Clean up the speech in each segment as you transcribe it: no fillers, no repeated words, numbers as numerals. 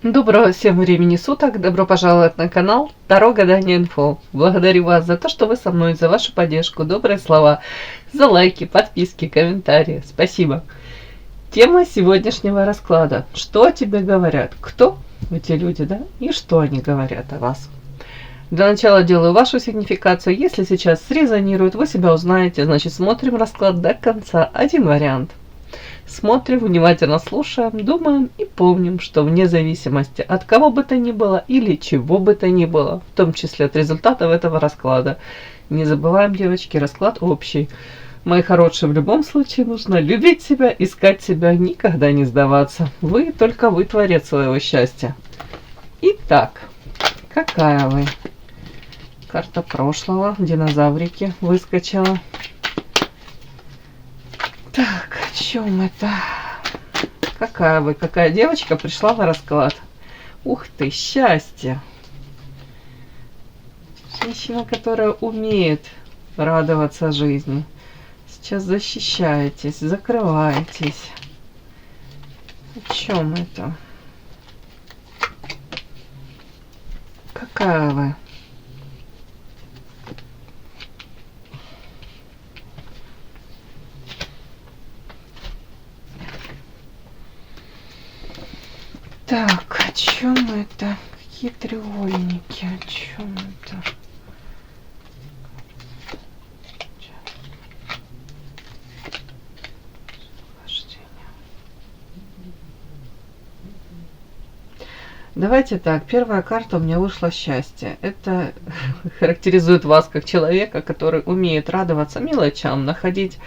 Доброго всем времени суток, добро пожаловать на канал Таро Гадание Инфо. Благодарю вас за то, что вы со мной, за вашу поддержку, добрые слова, за лайки, подписки, комментарии. Спасибо. Тема сегодняшнего расклада. Что о тебе говорят? Кто эти люди, да? И что они говорят о вас? Для начала делаю вашу сигнификацию. Если сейчас срезонирует, вы себя узнаете, значит смотрим расклад до конца. Один вариант. Смотрим, внимательно слушаем, думаем и помним, что вне зависимости от кого бы то ни было или чего бы то ни было, в том числе от результатов этого расклада, не забываем, девочки, расклад общий. Мои хорошие, в любом случае нужно любить себя, искать себя, никогда не сдаваться. Вы, только вы творец своего счастья. Итак, какая вы? Карта прошлого, динозаврики выскочила. Так, о чем это? Какая вы, какая девочка пришла на расклад? Ух ты, счастье! Женщина, которая умеет радоваться жизни. Сейчас защищаетесь, закрываетесь. О чем это? Какая вы? Так, о чем это? Какие треугольники? О чем это? Давайте так, первая карта у меня вышла счастье. Это характеризует вас как человека, который умеет радоваться мелочам, находить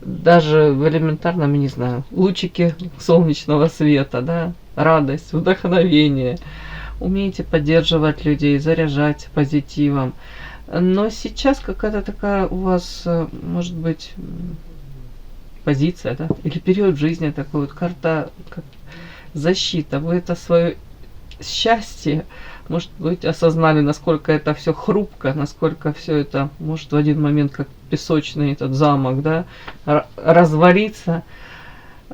даже в элементарном, не знаю, лучике солнечного света, да, радость, вдохновение. Умеете поддерживать людей, заряжать позитивом. Но сейчас какая-то такая у вас, может быть, позиция, да, или период в жизни такой вот, карта как защита. Вы это свое счастье, может быть, осознали, насколько это все хрупко, насколько все это может в один момент, как песочный этот замок, да, развалиться.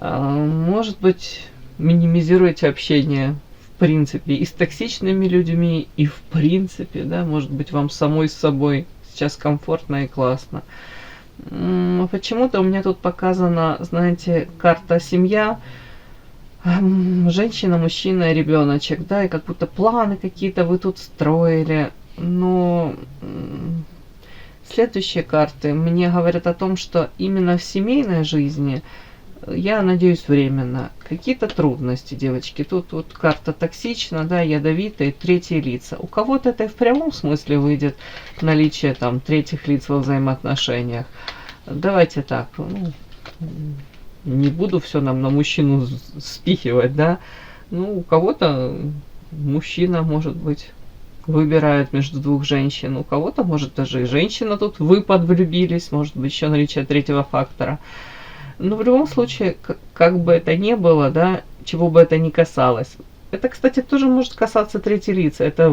Может быть, минимизируете общение в принципе и с токсичными людьми, и в принципе, да, может быть, вам самой с собой сейчас комфортно и классно. Почему-то у меня тут показана, знаете, карта семья, женщина, мужчина и ребеночек, да, и как будто планы какие-то вы тут строили. Но следующие карты мне говорят о том, что именно в семейной жизни, я надеюсь, временно, какие-то трудности, девочки. Тут вот карта токсична, да, ядовитая, третьи лица. У кого-то это и в прямом смысле выйдет наличие там третьих лиц во взаимоотношениях. Давайте так, ну, не буду все нам на мужчину спихивать, да. Ну, у кого-то мужчина, может быть, выбирает между двух женщин, у кого-то, может, даже и женщина тут вы подвлюбились, может быть, еще наличие третьего фактора. Но в любом случае, как бы это ни было, да, чего бы это ни касалось. Это, кстати, тоже может касаться третьих лиц. Это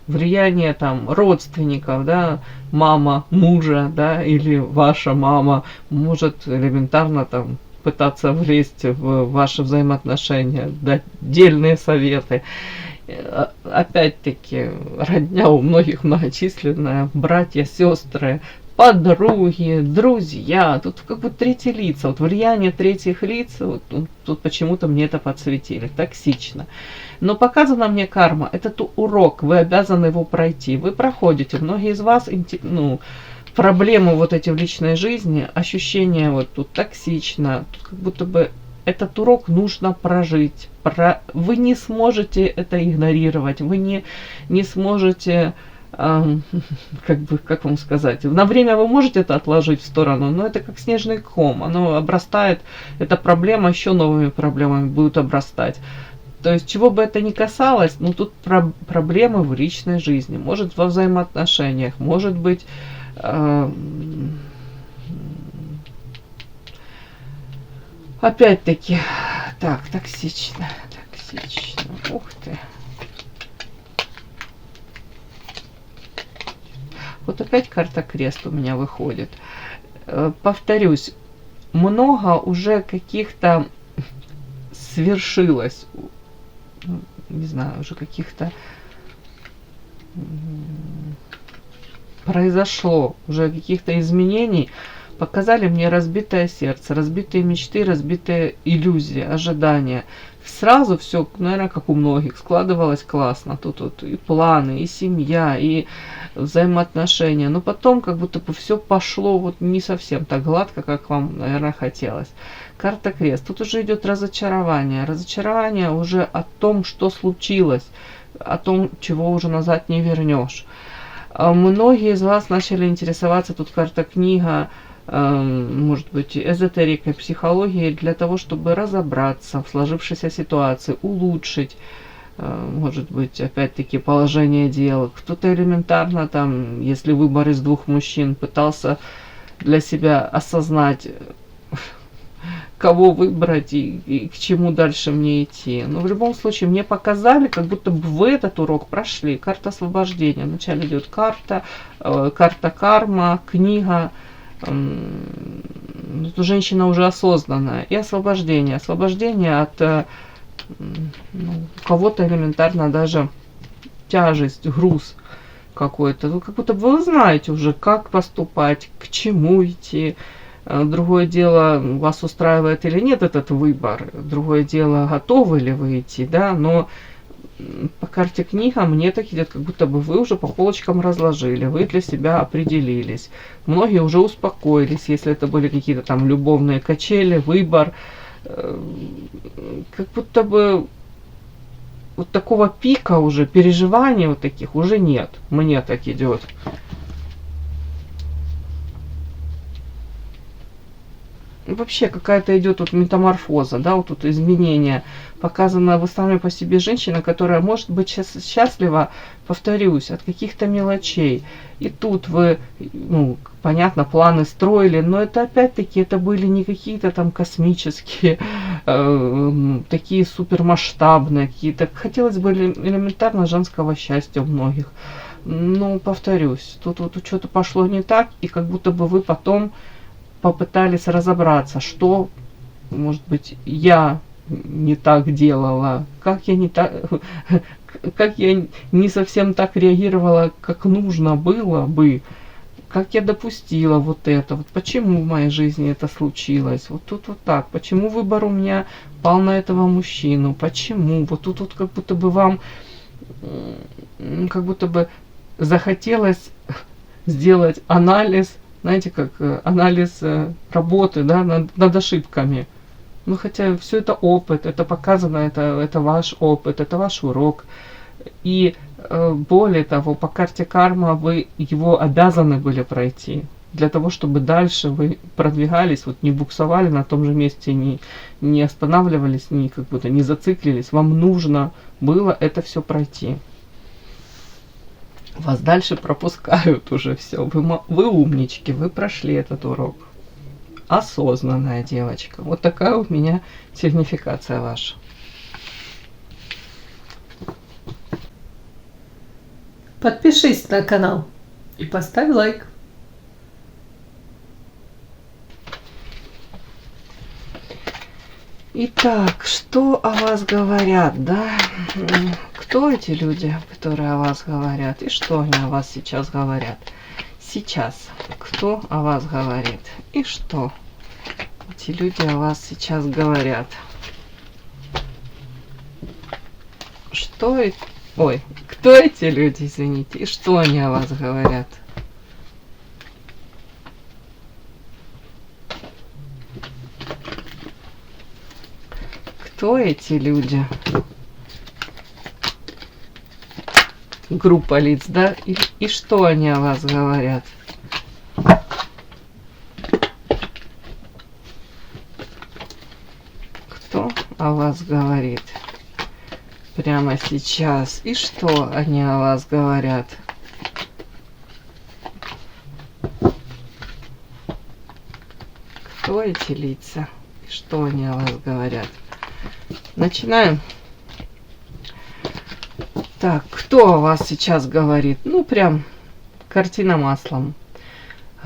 влияние там родственников, да, мама мужа, да, или ваша мама может элементарно там пытаться влезть в ваши взаимоотношения, дать дельные советы. Опять-таки, родня у многих многочисленная, братья, сестры, подруги, друзья, тут как бы третьи лица, вот влияние третьих лиц, вот, тут почему-то мне это подсветили, токсично. Но показана мне карма, это урок, вы обязаны его пройти, вы проходите, многие из вас, ну, проблемы вот эти в личной жизни, ощущения вот тут токсично, тут как будто бы этот урок нужно прожить, вы не сможете это игнорировать, вы не сможете... как бы, как вам сказать, на время вы можете это отложить в сторону, но это как снежный ком, оно обрастает, эта проблема еще новыми проблемами будет обрастать. То есть, чего бы это ни касалось, ну тут проблемы в личной жизни, может во взаимоотношениях, может быть, опять-таки, так, токсично, ух ты. Вот опять карта крест у меня выходит. Повторюсь, много уже каких-то свершилось. не знаю, уже каких-то произошло, уже каких-то изменений, показали мне разбитое сердце, разбитые мечты, разбитые иллюзии, ожидания. Сразу все, наверное, как у многих, складывалось классно. Тут вот и планы, и семья, и взаимоотношения. Но потом как будто бы все пошло вот не совсем так гладко, как вам, наверное, хотелось. Карта крест. Тут уже идет разочарование. Разочарование уже о том, что случилось, о том, чего уже назад не вернешь. Многие из вас начали интересоваться, тут карта книга, может быть, эзотерикой, психологией, для того, чтобы разобраться в сложившейся ситуации, улучшить, может быть, опять-таки, положение дел. Кто-то элементарно там, если выбор из двух мужчин, пытался для себя осознать, кого выбрать и к чему дальше мне идти. Но в любом случае мне показали, как будто бы вы этот урок прошли. Карта освобождения. Вначале идет карта карма, книга. Женщина уже осознанная. И освобождение. Освобождение от у кого-то элементарно даже тяжесть, груз какой-то. Ну, как будто бы вы знаете уже, как поступать, к чему идти. Другое дело, вас устраивает или нет этот выбор. Другое дело, готовы ли вы идти, да. Но по карте книга мне так идет, как будто бы вы уже по полочкам разложили, вы для себя определились. Многие уже успокоились, если это были какие-то там любовные качели, выбор. Как будто бы вот такого пика уже, переживаний вот таких уже нет. Мне так идет. Вообще какая-то идет вот метаморфоза, да, вот тут изменение. Показано, вы сами по себе женщина, которая может быть счастлива, повторюсь, от каких-то мелочей. И тут вы, ну, понятно, планы строили, но это опять-таки, это были не какие-то там космические, такие супермасштабные, какие-то, хотелось бы элементарно женского счастья у многих. Но, повторюсь, тут вот что-то пошло не так, и как будто бы вы потом попытались разобраться, что, может быть, я не так делала, как я не совсем так реагировала, как нужно было бы, как я допустила вот это, вот почему в моей жизни это случилось, вот тут вот так, почему выбор у меня пал на этого мужчину, почему, вот тут вот как будто бы вам, как будто бы захотелось сделать анализ, знаете, как анализ работы, да, над ошибками. Ну, хотя все это опыт, это показано, это ваш опыт, это ваш урок. И более того, по карте карма вы его обязаны были пройти. Для того, чтобы дальше вы продвигались, вот не буксовали на том же месте, не останавливались, как будто не зациклились. Вам нужно было это все пройти. Вас дальше пропускают уже все. Вы умнички, вы прошли этот урок. Осознанная девочка. Вот такая у меня сигнификация ваша. Подпишись на канал и поставь лайк. Итак, что о вас говорят, да? Кто эти люди, которые о вас говорят? И что они о вас сейчас говорят? Сейчас. Кто о вас говорит? И что эти люди о вас сейчас говорят? Кто эти люди, извините, и что они о вас говорят? Кто эти люди? Группа лиц, да? И что они о вас говорят? Кто о вас говорит прямо сейчас? И что они о вас говорят? Кто эти лица? И что они о вас говорят? Начинаем. Так, кто о вас сейчас говорит? Ну, прям картина маслом.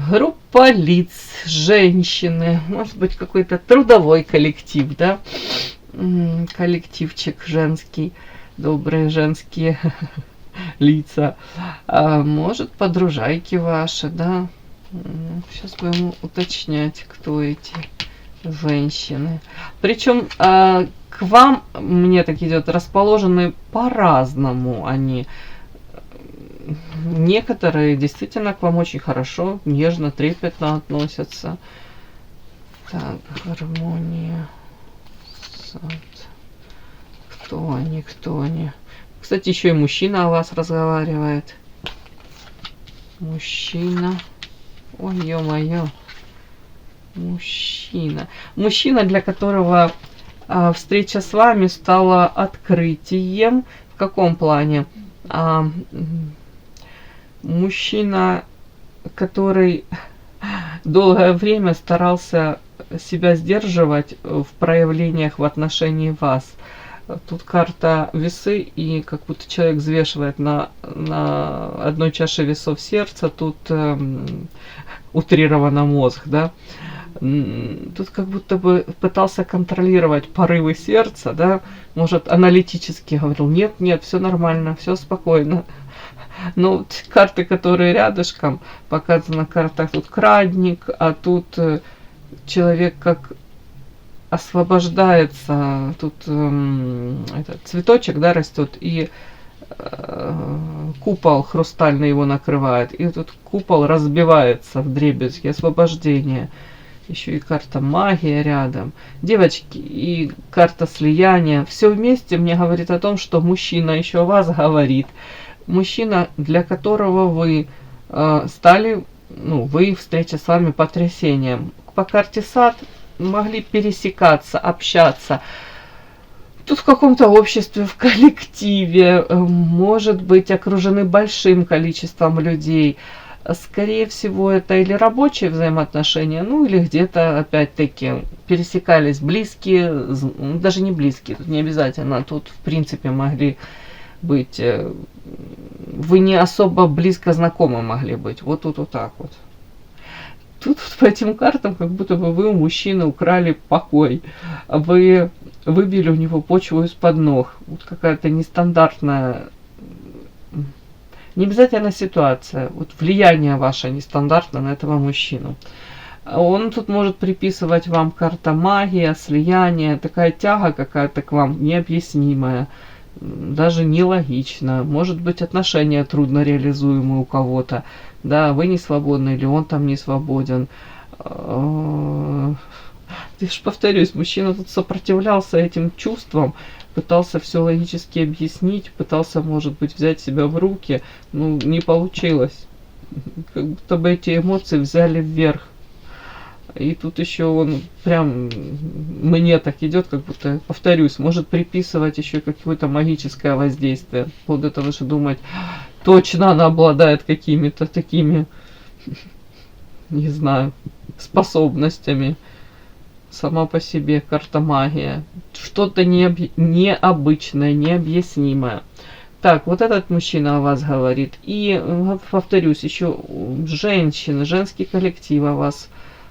Группа лиц, женщины, может быть, какой-то трудовой коллектив, да? Коллективчик женский. добрые женские лица. Может, подружайки ваши, да. Сейчас будем уточнять, кто эти женщины. Причем к вам, мне так идет, расположены по-разному они. Некоторые действительно к вам очень хорошо, нежно, трепетно относятся. Так, гармония. Сад. Кто они, кто они? Кстати, еще и мужчина о вас разговаривает. Мужчина. Ой, ё-моё. Мужчина. Мужчина, для которого встреча с вами стала открытием. В каком плане? Мужчина, который долгое время старался себя сдерживать в проявлениях в отношении вас. Тут карта весы, и как будто человек взвешивает на одной чаше весов сердца, тут утрировано мозг, да. Тут как будто бы пытался контролировать порывы сердца, да, может, аналитически говорил, нет, нет, все нормально, все спокойно. Но вот карты, которые рядышком, показана карта, тут крадник, а тут человек как освобождается, тут этот цветочек, да, растет, и купол хрустальный его накрывает, и тут купол разбивается вдребезги, освобождение. Еще и карта магия рядом. Девочки, и карта слияния. Все вместе мне говорит о том, что мужчина еще о вас говорит. Мужчина, для которого вы стали, ну, вы, встреча с вами потрясением. По карте сад могли пересекаться, общаться. Тут в каком-то обществе, в коллективе, может быть, окружены большим количеством людей. Скорее всего, это или рабочие взаимоотношения, ну или где-то, опять-таки, пересекались близкие, даже не близкие, тут не обязательно, тут, в принципе, могли быть, вы не особо близко знакомы могли быть, вот тут вот так вот. Тут вот по этим картам, как будто бы вы у мужчины украли покой, вы выбили у него почву из-под ног, вот какая-то нестандартная, не обязательно ситуация, вот влияние ваше нестандартно на этого мужчину. Он тут может приписывать вам карта магия, слияние, такая тяга какая-то к вам необъяснимая, даже нелогично. Может быть, отношения трудно реализуемые у кого-то. Да, вы не свободны или он там не свободен. Я ж повторюсь, мужчина тут сопротивлялся этим чувствам, пытался все логически объяснить, пытался, может быть, взять себя в руки, ну, не получилось. Как будто бы эти эмоции взяли вверх. И тут еще он прям, мне так идет, как будто, повторюсь, может приписывать еще какое-то магическое воздействие. Вот это выше думать, точно она обладает какими-то такими, не знаю, способностями. Сама по себе карта магия. Что-то необычное, необъяснимое. Так, вот этот мужчина о вас говорит. И, повторюсь, еще женщины, женский коллектив о вас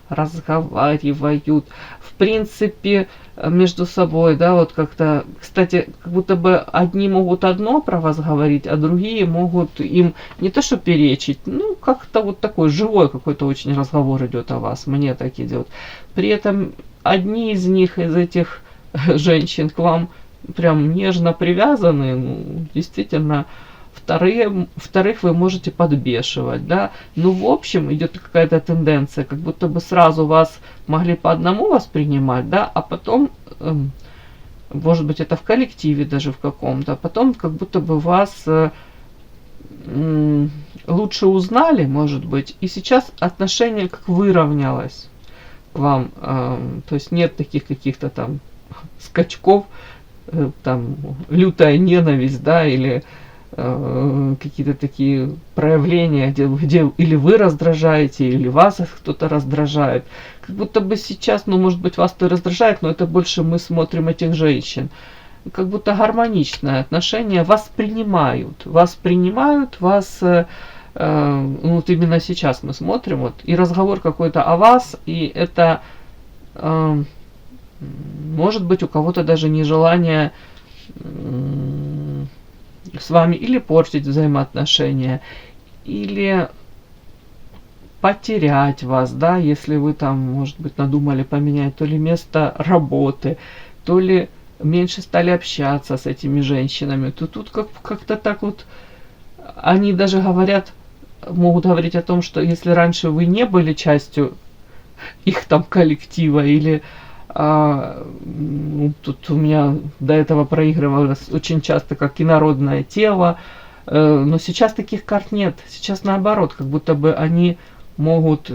разговаривают. В принципе, между собой, да, вот как-то, кстати, как будто бы одни могут одно про вас говорить, а другие могут им не то что перечить, ну, как-то вот такой живой какой-то очень разговор идет о вас, мне так идет. При этом одни из них, из этих женщин к вам прям нежно привязаны, ну, действительно, вторых вы можете подбешивать, да. Ну, в общем, идет какая-то тенденция, как будто бы сразу вас могли по одному воспринимать, да, а потом, может быть, это в коллективе даже в каком-то, а потом как будто бы вас лучше узнали, может быть, и сейчас отношение как выровнялось к вам, то есть нет таких каких-то там скачков, там лютая ненависть, да, или какие-то такие проявления, где или вы раздражаете, или вас кто-то раздражает. Как будто бы сейчас, ну, может быть, вас-то вот это больше мы смотрим этих женщин. Как будто гармоничное отношение, вас принимают, вас, вот именно сейчас мы смотрим, вот, и разговор какой-то о вас, и это, может быть, у кого-то даже нежелание с вами или портить взаимоотношения, или потерять вас, да, если вы там, может быть, надумали поменять то ли место работы, то ли меньше стали общаться с этими женщинами, то тут как-то так вот они даже говорят, могут говорить о том, что если раньше вы не были частью их там коллектива или тут у меня до этого проигрывалось очень часто как инородное тело, но сейчас таких карт нет. Сейчас наоборот, как будто бы они могут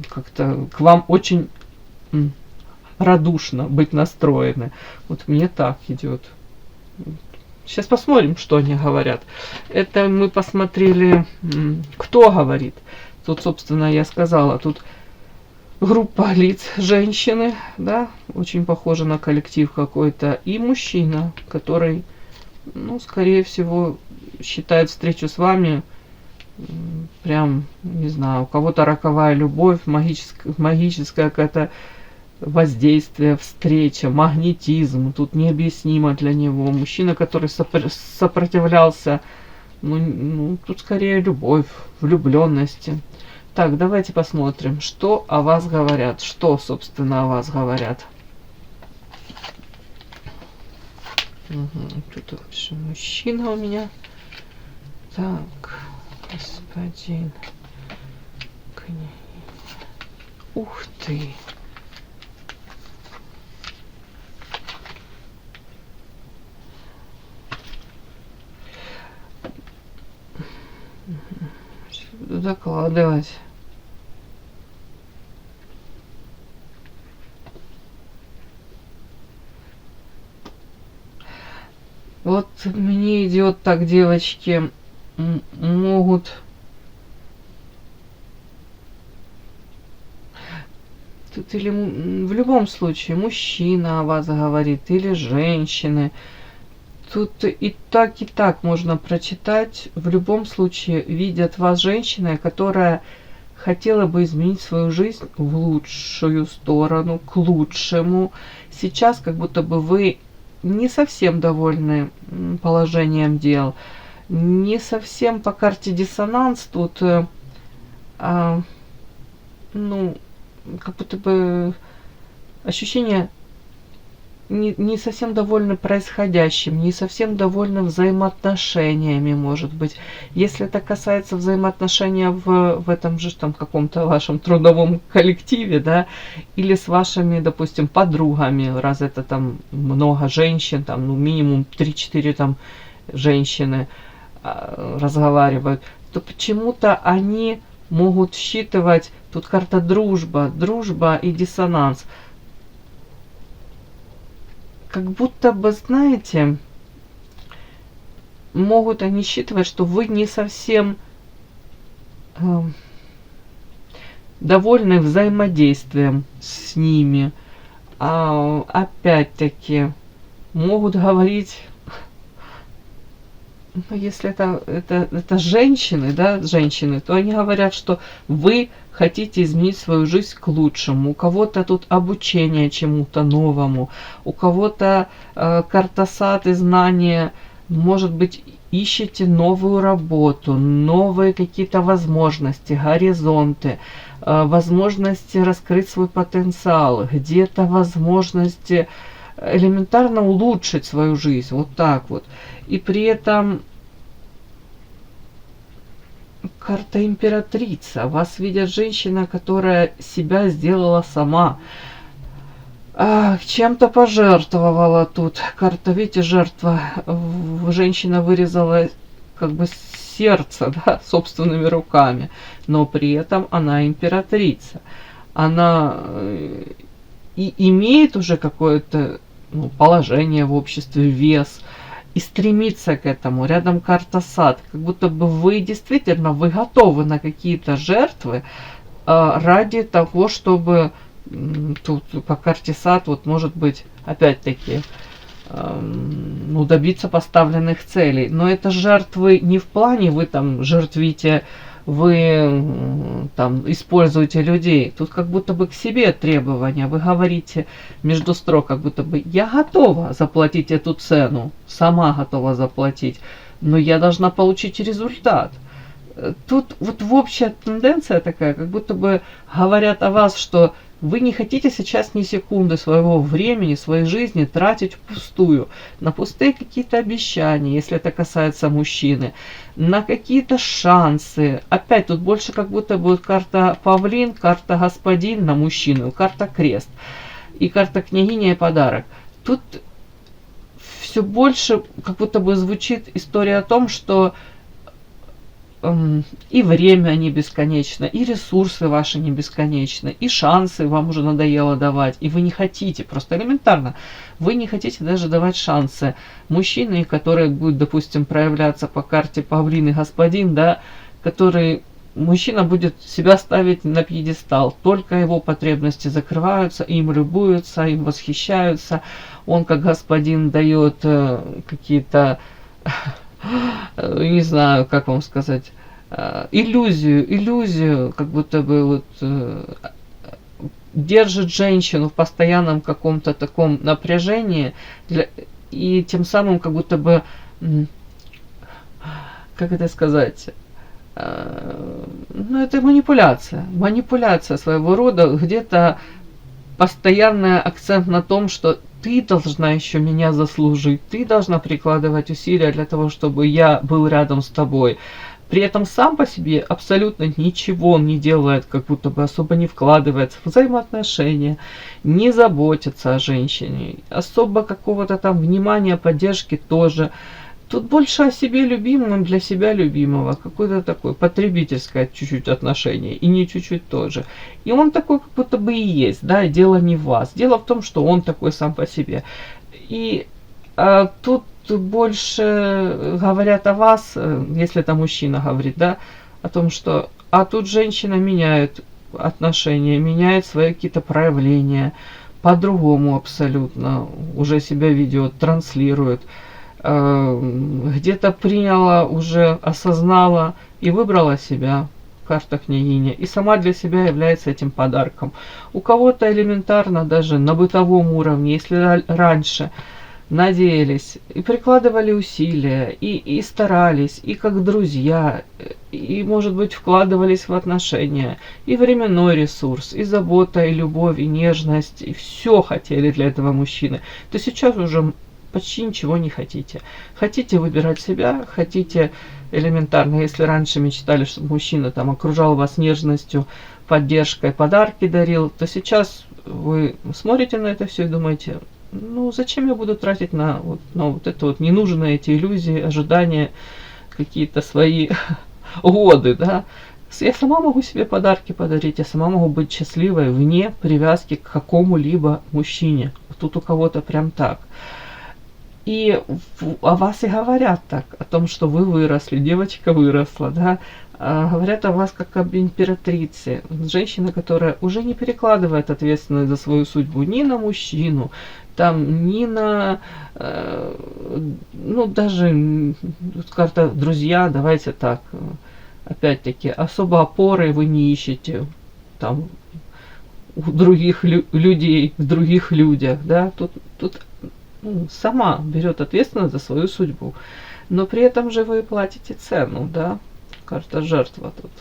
как-то к вам очень радушно быть настроены. Вот мне так идет. Сейчас посмотрим, что они говорят. Это мы посмотрели, кто говорит. Тут, собственно, я сказала, тут группа лиц, женщины, да, очень похожа на коллектив какой-то, и мужчина, который, ну, скорее всего, считает встречу с вами прям, не знаю, у кого-то роковая любовь, магическая какая-то воздействие, встреча, магнетизм, тут необъяснимо для него. Мужчина, который сопротивлялся, ну, тут скорее любовь, влюбленности. Так, давайте посмотрим, что о вас говорят. Что, собственно, о вас говорят. Тут вообще мужчина у меня. Так, господин. Ух ты. Буду докладывать. Вот мне идет так, девочки, могут тут или в любом случае мужчина о вас говорит, или женщины. Тут и так можно прочитать. В любом случае видят вас женщиной, которая хотела бы изменить свою жизнь в лучшую сторону, к лучшему. Сейчас как будто бы вы не совсем довольны положением дел, не совсем по карте диссонанс тут, ну, как будто бы ощущение не совсем довольны происходящим, не совсем довольны взаимоотношениями, может быть. Если это касается взаимоотношения в этом же там каком-то вашем трудовом коллективе, да, или с вашими, допустим, подругами, раз это там много женщин, там, ну, минимум 3-4 там женщины разговаривают, то почему-то они могут считывать, тут карта дружба и диссонанс. Как будто бы, знаете, могут они считывать, что вы не совсем довольны взаимодействием с ними. А опять-таки могут говорить, ну, если это женщины, да, женщины, то они говорят, что вы хотите изменить свою жизнь к лучшему. У кого-то тут обучение чему-то новому, у кого-то картосад и знания, может быть, ищете новую работу, новые какие-то возможности, горизонты, возможности раскрыть свой потенциал, где-то возможности элементарно улучшить свою жизнь, вот так вот. И при этом карта императрица. Вас видят женщина, которая себя сделала сама. Чем-то пожертвовала тут. Карта, видите, жертва. Женщина вырезала как бы сердце, да, собственными руками. Но при этом она императрица. Она и имеет уже какое-то, ну, положение в обществе, вес. И стремиться к этому. Рядом карта сад. Как будто бы вы действительно, вы готовы на какие-то жертвы ради того, чтобы тут по карте сад, вот может быть, опять-таки, ну, добиться поставленных целей. Но это жертвы не в плане вы там жертвите вы там используете людей. Тут как будто бы к себе требования. Вы говорите между строк, как будто бы я готова заплатить эту цену, сама готова заплатить, но я должна получить результат. Тут вот общая тенденция такая, как будто бы говорят о вас, что вы не хотите сейчас ни секунды своего времени, своей жизни тратить впустую, на пустые какие-то обещания, если это касается мужчины, на какие-то шансы. Опять тут больше как будто будет карта павлин, карта господин на мужчину, карта крест и карта княгиня и подарок. Тут все больше как будто бы звучит история о том, что и время не бесконечно, и ресурсы ваши не бесконечны, и шансы вам уже надоело давать, и вы не хотите, просто элементарно, вы не хотите даже давать шансы мужчине, который будет, допустим, проявляться по карте павлин и господин, да, который мужчина будет себя ставить на пьедестал, только его потребности закрываются, им любуются, им восхищаются, он как господин дает какие-то не знаю, как вам сказать, иллюзию, как будто бы вот держит женщину в постоянном каком-то таком напряжении, и тем самым как будто бы, как это сказать, ну это манипуляция своего рода, где-то постоянный акцент на том, что ты должна еще меня заслужить, ты должна прикладывать усилия для того, чтобы я был рядом с тобой. При этом сам по себе абсолютно ничего он не делает, как будто бы особо не вкладывается в взаимоотношения, не заботится о женщине, особо какого-то там внимания, поддержки тоже. Тут больше о себе любимом для себя любимого, какое-то такое потребительское чуть-чуть отношение, и не чуть-чуть тоже. И он такой как будто бы и есть, да, дело не в вас. Дело в том, что он такой сам по себе. И тут больше говорят о вас, если это мужчина говорит, да, о том, что тут женщина меняет отношения, меняет свои какие-то проявления, по-другому абсолютно уже себя ведет, транслирует. Где-то приняла, уже осознала и выбрала себя, карта княгиня, и сама для себя является этим подарком. У кого-то элементарно даже на бытовом уровне, если раньше надеялись и прикладывали усилия, и старались, и как друзья, и, может быть, вкладывались в отношения, и временной ресурс, и забота, и любовь, и нежность, и все хотели для этого мужчины, то сейчас уже почти ничего не хотите. Хотите выбирать себя, хотите элементарно, если раньше мечтали, чтобы мужчина там окружал вас нежностью, поддержкой, подарки дарил, то сейчас вы смотрите на это все и думаете, ну зачем я буду тратить на вот это вот ненужные эти иллюзии, ожидания, какие-то свои годы, да. Я сама могу себе подарки подарить, я сама могу быть счастливой вне привязки к какому-либо мужчине. Тут у кого-то прям так. И о вас и говорят так, о том, что вы выросли, девочка выросла, да, говорят о вас как об императрице, женщина, которая уже не перекладывает ответственность за свою судьбу ни на мужчину, там, ни на, ну, даже, карта друзья, давайте так, опять-таки, особо опоры вы не ищете, там, у других людей, в других людях, да, тут сама берет ответственность за свою судьбу. Но при этом же вы платите цену, да? Карта жертва тут.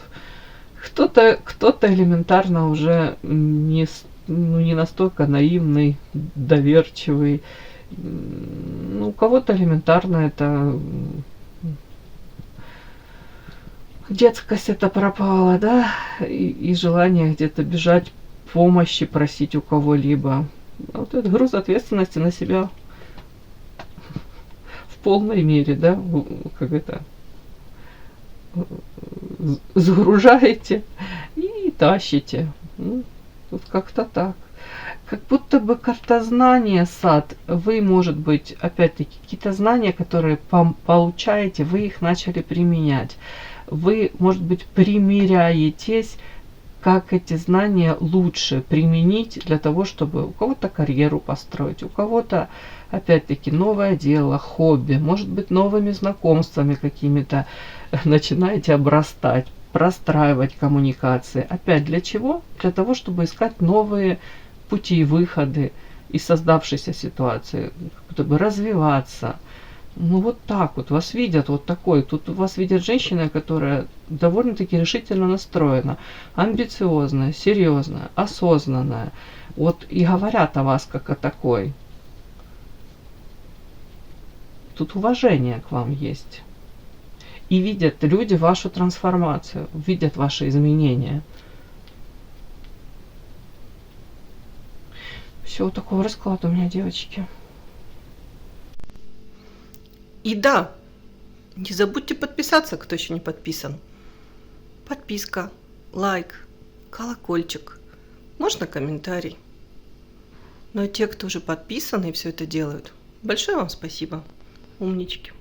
Кто-то элементарно уже не настолько наивный, доверчивый. Ну, у кого-то элементарно это детскость это пропала, да? И желание где-то бежать, помощи просить у кого-либо. Вот этот груз ответственности на себя в полной мере, да, как это, загружаете и тащите. Ну, тут как-то так. Как будто бы карта знания, сад, вы, может быть, опять-таки, какие-то знания, которые получаете, вы их начали применять. Вы, может быть, примиряетесь, как эти знания лучше применить для того, чтобы у кого-то карьеру построить, у кого-то, опять-таки, новое дело, хобби, может быть, новыми знакомствами какими-то начинаете обрастать, простраивать коммуникации. Опять для чего? Для того, чтобы искать новые пути и выходы из создавшейся ситуации, чтобы развиваться. Ну вот так вот вас видят, вот такой. Тут вас видят женщина, которая довольно-таки решительно настроена, амбициозная, серьезная, осознанная. Вот и говорят о вас как о такой. Тут уважение к вам есть. И видят люди вашу трансформацию, видят ваши изменения. Все, вот такой расклад у меня, девочки. И да, не забудьте подписаться, кто еще не подписан. Подписка, лайк, колокольчик, можно комментарий. Ну а те, кто уже подписаны и все это делают, большое вам спасибо. Умнички.